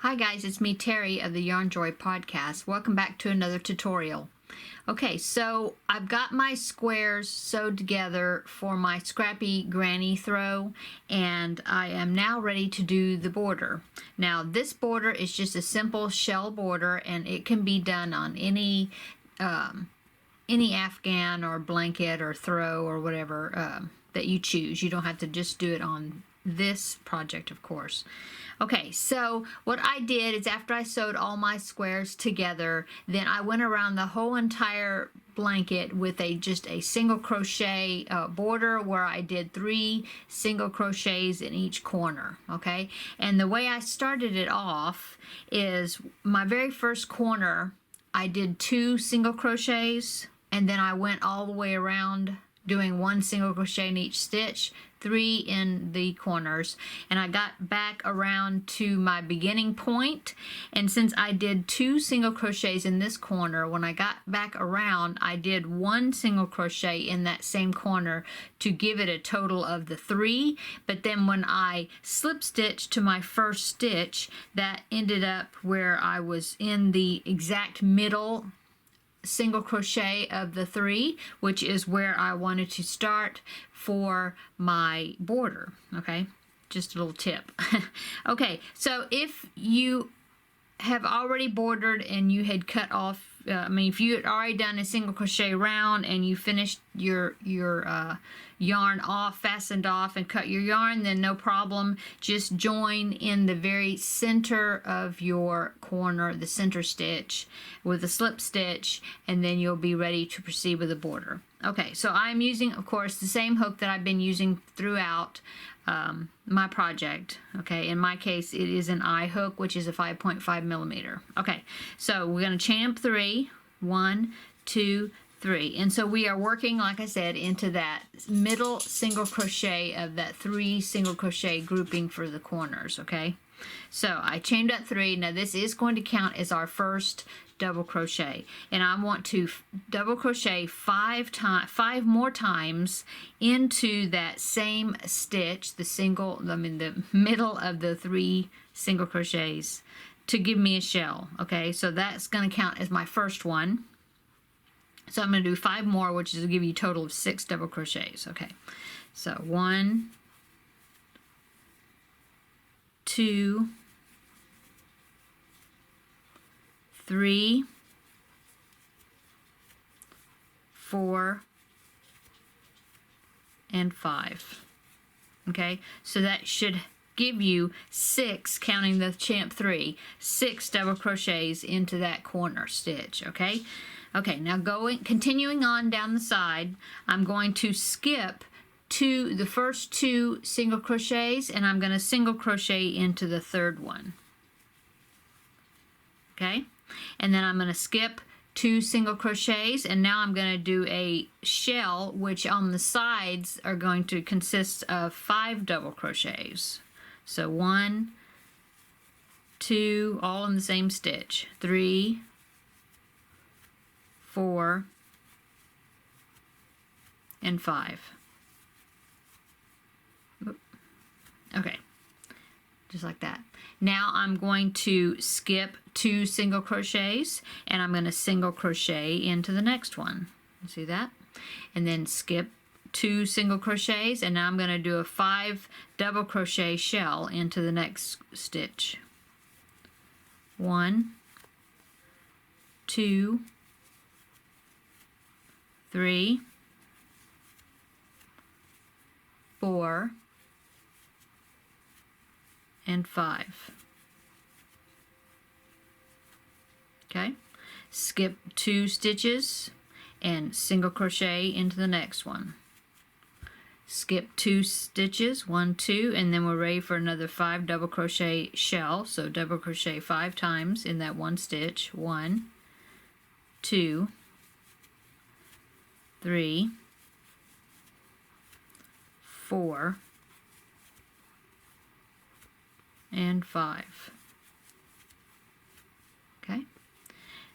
Hi guys, it's me Terry of the Yarnjoy podcast. Welcome back to another tutorial. Okay, so I've got my squares sewed together for my scrappy granny throw, and I am now ready to do the border. Now this border is just a simple shell border, and it can be done on any afghan or blanket or throw or whatever that you choose. You don't have to just do it on this project, of course. Okay, so what I did is after I sewed all my squares together, then I went around the whole entire blanket with just a single crochet border where I did 3 single crochets in each corner. Okay, and the way I started it off is my very first corner I did 2 single crochets, and then I went all the way around doing 1 single crochet in each stitch, 3 in the corners, and I got back around to my beginning point. And since I did 2 single crochets in this corner, when I got back around I did 1 single crochet in that same corner to give it a total of the 3. But then when I slip stitched to my first stitch, that ended up where I was in the exact middle single crochet of the 3, which is where I wanted to start for my border. Okay, just a little tip. Okay, so if you have already bordered and you had cut off, if you had already done a single crochet round and you finished your yarn off, fastened off, and cut your yarn, then no problem. Just join in the very center of your corner, the center stitch, with a slip stitch, and then you'll be ready to proceed with the border. Okay, so I'm using, of course, the same hook that I've been using throughout my project. Okay, in my case it is an eye hook, which is a 5.5 millimeter. Okay, so we're going to chain up 3, 1, 2, 3, and so we are working, like I said, into that middle single crochet of that 3 single crochet grouping for the corners. Okay, so I chained up 3. Now this is going to count as our first double crochet, and I want to double crochet 5 more times into that same stitch, the middle of the 3 single crochets, to give me a shell. Okay, so that's going to count as my first one. So I'm going to do 5 more, which is to give you a total of 6 double crochets. Okay, so 1, 2, 3, 4, and 5. Okay, so that should give you 6, counting the champ 3, 6 double crochets into that corner stitch. Okay, now continuing on down the side, I'm going to skip the first 2 single crochets, and I'm going to single crochet into the third one. Okay, and then I'm going to skip 2 single crochets, and now I'm going to do a shell, which on the sides are going to consist of 5 double crochets. So 1, 2, all in the same stitch, 3, 4, and 5. Okay, just like that. Now I'm going to skip 2 single crochets, and I'm going to single crochet into the next one. You see that? And then skip 2 single crochets, and now I'm going to do a 5 double crochet shell into the next stitch. 1, 2, 3, 4, and 5. Okay, skip 2 stitches and single crochet into the next one. Skip 2 stitches, 1, 2, and then we're ready for another 5 double crochet shell. So double crochet 5 times in that one stitch. 1, 2, 3, 4, and 5. Okay,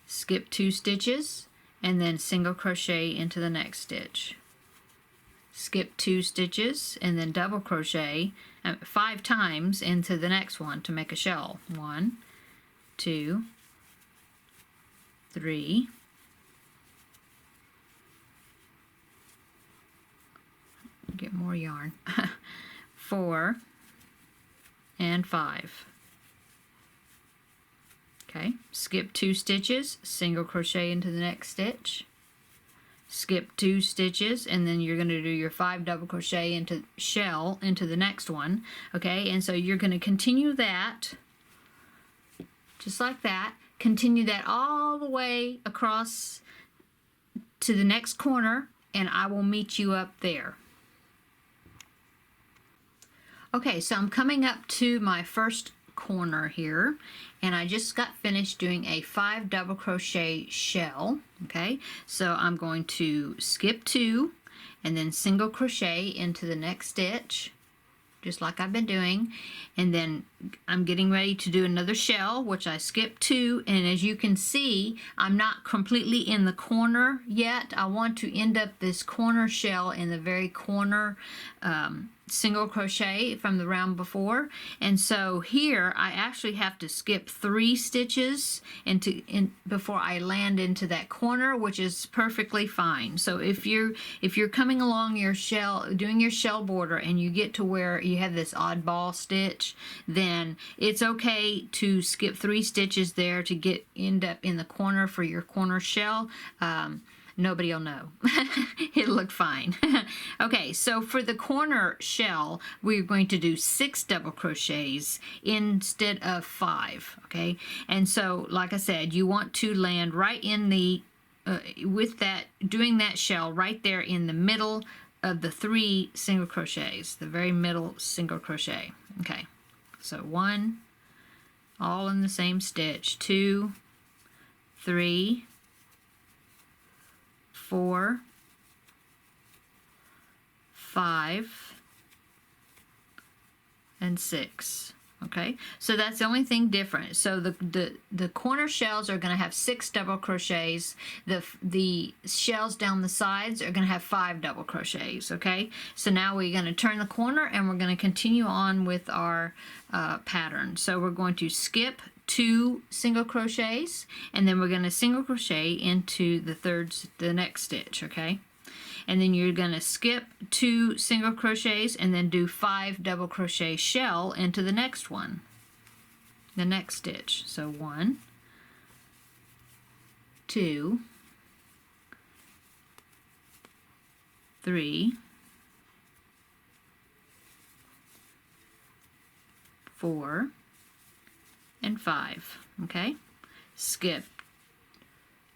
skip 2 stitches and then single crochet into the next stitch. Skip 2 stitches and then double crochet 5 times into the next one to make a shell. 1, 2, 3, get more yarn, 4, and 5. Okay, skip 2 stitches, single crochet into the next stitch, skip 2 stitches, and then you're going to do your 5 double crochet into shell into the next one. Okay, and so you're going to continue that just like that. Continue that all the way across to the next corner, and I will meet you up there. Okay, so I'm coming up to my first corner here, and I just got finished doing a 5 double crochet shell. Okay, so I'm going to skip 2 and then single crochet into the next stitch, just like I've been doing, and then I'm getting ready to do another shell, which I skipped 2, and as you can see, I'm not completely in the corner yet. I want to end up this corner shell in the very corner single crochet from the round before, and so here I actually have to skip 3 stitches before I land into that corner, which is perfectly fine. So if you're coming along your shell, doing your shell border, and you get to where you have this oddball stitch, then it's okay to skip 3 stitches there to end up in the corner for your corner shell. Nobody will know. It'll look fine. Okay, so for the corner shell, we're going to do 6 double crochets instead of 5. Okay, and so like I said, you want to land right in the with that, doing that shell right there in the middle of the 3 single crochets, the very middle single crochet. Okay, so 1, all in the same stitch, 2, 3, 4, 5, and 6. Okay, so that's the only thing different. So the corner shells are going to have 6 double crochets. The shells down the sides are going to have 5 double crochets. Okay, so now we're going to turn the corner and we're going to continue on with our pattern. So we're going to skip 2 single crochets, and then we're going to single crochet into the next stitch. Okay, and then you're going to skip 2 single crochets and then do 5 double crochet shell into the next one, the next stitch. So 1, 2, 3, 4, and 5. Okay, skip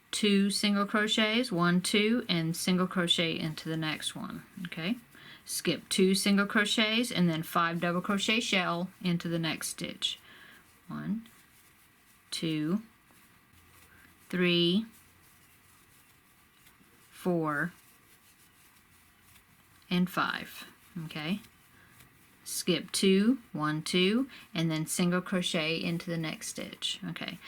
2 single crochets, 1, 2, and single crochet into the next one. Okay, skip 2 single crochets and then 5 double crochet shell into the next stitch. 1, 2, 3, 4, and 5. Okay, skip 2, 1, 2, and then single crochet into the next stitch. Okay,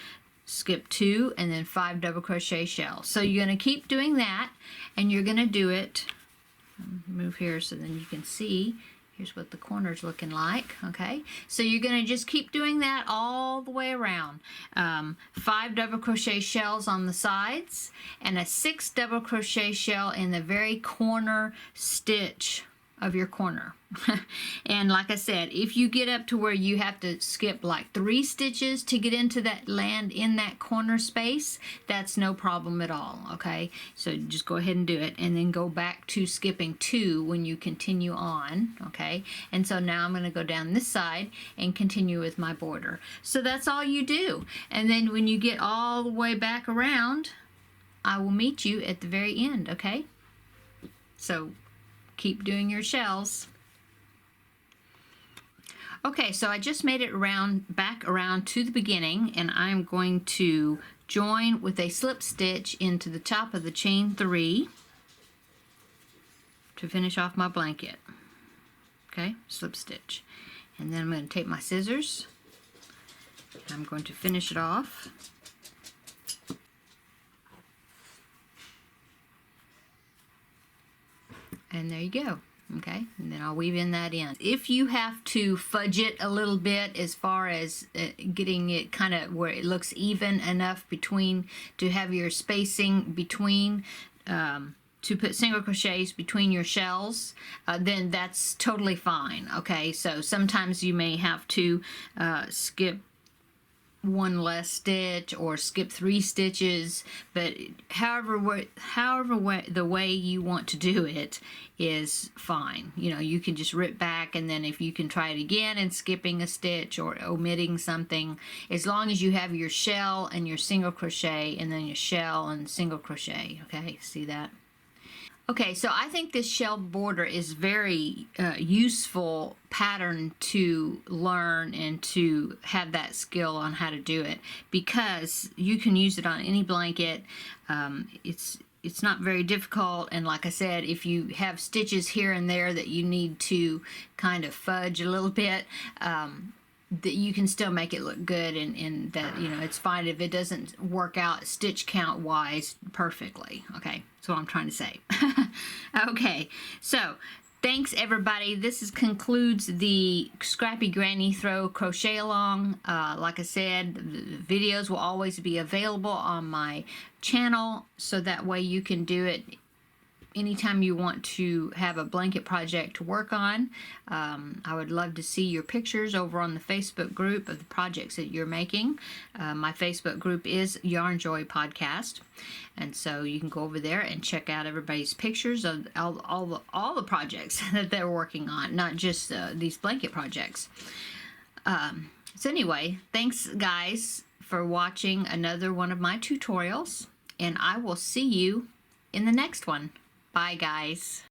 skip 2 and then 5 double crochet shell. So you're going to keep doing that, and you're going to do it, move here so then you can see, here's what the corner's looking like. Okay, so you're going to just keep doing that all the way around. 5 double crochet shells on the sides and a 6 double crochet shell in the very corner stitch of your corner. And like I said, if you get up to where you have to skip like 3 stitches to get into that, land in that corner space, that's no problem at all. Okay, so just go ahead and do it, and then go back to skipping 2 when you continue on. Okay, and so now I'm going to go down this side and continue with my border. So that's all you do, and then when you get all the way back around, I will meet you at the very end. Okay, so keep doing your shells. Okay, so I just made it back around to the beginning, and I'm going to join with a slip stitch into the top of the chain 3 to finish off my blanket. Okay, slip stitch, and then I'm going to take my scissors and I'm going to finish it off. And there you go. Okay, and then I'll weave in that in. If you have to fudge it a little bit as far as getting it kind of where it looks even enough between, to have your spacing between, to put single crochets between your shells, then that's totally fine. Okay, so sometimes you may have to skip one less stitch or skip 3 stitches, but the way you want to do it is fine. You know, you can just rip back, and then if you can try it again and skipping a stitch or omitting something, as long as you have your shell and your single crochet and then your shell and single crochet. Okay, see that? Okay, so I think this shell border is very useful pattern to learn and to have that skill on how to do it, because you can use it on any blanket. It's not very difficult, and like I said, if you have stitches here and there that you need to kind of fudge a little bit, that you can still make it look good, and that, you know, it's fine if it doesn't work out stitch count wise perfectly. Okay, that's what I'm trying to say. Okay, so thanks everybody. This concludes the Scrappy Granny Throw Crochet Along. Like I said, the videos will always be available on my channel, so that way you can do it anytime you want to have a blanket project to work on. I would love to see your pictures over on the Facebook group of the projects that you're making. My Facebook group is Yarnjoy Podcast, and so you can go over there and check out everybody's pictures of all the projects that they're working on, not just these blanket projects. So anyway, thanks guys for watching another one of my tutorials, and I will see you in the next one. Bye, guys.